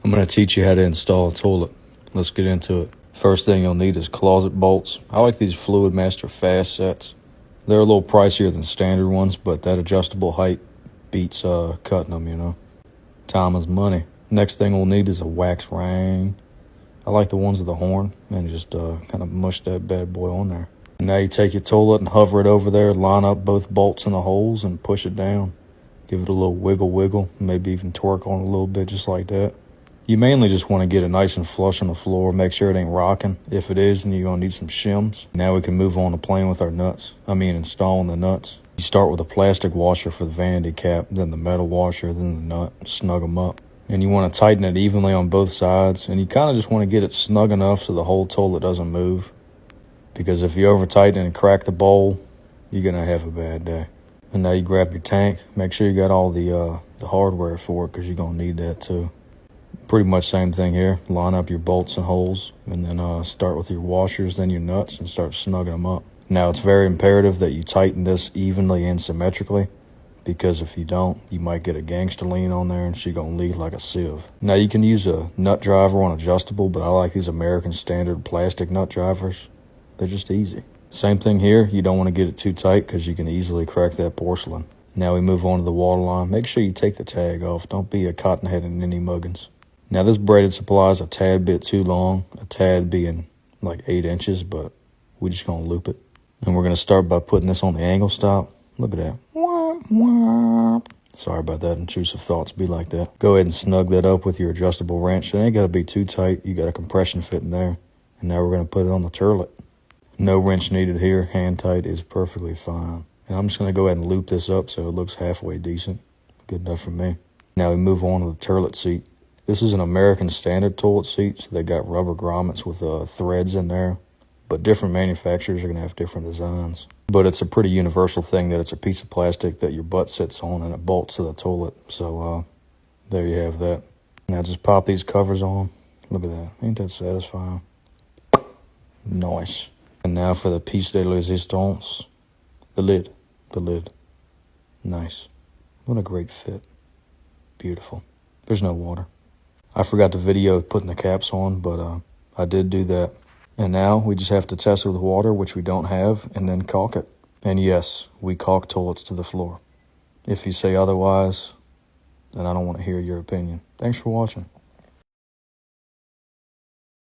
I'm going to teach you how to install a toilet. Let's get into it. First thing you'll need is closet bolts. I like these Fluid Master Fast sets. They're a little pricier than standard ones, but that adjustable height beats cutting them, you know. Time is money. Next thing we'll need is a wax ring. I like the ones with the horn, and just kind of mush that bad boy on there. Now you take your toilet and hover it over there, line up both bolts in the holes and push it down. Give it a little wiggle, maybe even twerk on it a little bit just like that. You mainly just want to get it nice and flush on the floor, make sure it ain't rocking. If it is, then you're going to need some shims. Now we can move on to playing with our nuts. Installing the nuts. You start with a plastic washer for the vanity cap, then the metal washer, then the nut, snug them up. And you want to tighten it evenly on both sides, and you kind of just want to get it snug enough so the whole toilet doesn't move. Because if you over tighten and crack the bowl, you're going to have a bad day. And now you grab your tank. Make sure you got all the hardware for it, because you're going to need that too. Pretty much same thing here. Line up your bolts and holes, and then start with your washers, then your nuts, and start snugging them up. Now it's very imperative that you tighten this evenly and symmetrically, because if you don't, you might get a gangster lean on there and she's going to leak like a sieve. Now you can use a nut driver on adjustable, but I like these American Standard plastic nut drivers. They're just easy. Same thing here. You don't want to get it too tight because you can easily crack that porcelain. Now we move on to the water line. Make sure you take the tag off. Don't be a cottonhead in any muggins. Now this braided supply is a tad bit too long, a tad being like 8 inches, but we're just going to loop it. And we're going to start by putting this on the angle stop. Look at that. Sorry about that, intrusive thoughts be like that. Go ahead and snug that up with your adjustable wrench. It ain't got to be too tight. You got a compression fit in there. And now we're going to put it on the turlet. No wrench needed here. Hand tight is perfectly fine. And I'm just going to go ahead and loop this up so it looks halfway decent. Good enough for me. Now we move on to the turlet seat. This is an American Standard toilet seat, so they got rubber grommets with threads in there. But different manufacturers are going to have different designs. But it's a pretty universal thing that it's a piece of plastic that your butt sits on and it bolts to the toilet. So there you have that. Now just pop these covers on. Look at that. Ain't that satisfying? Nice. And now for the piece de resistance. The lid. Nice. What a great fit. Beautiful. There's no water. I forgot the video of putting the caps on, but I did do that. And now we just have to test it with water, which we don't have, and then caulk it. And yes, we caulk toilets to the floor. If you say otherwise, then I don't want to hear your opinion. Thanks for watching.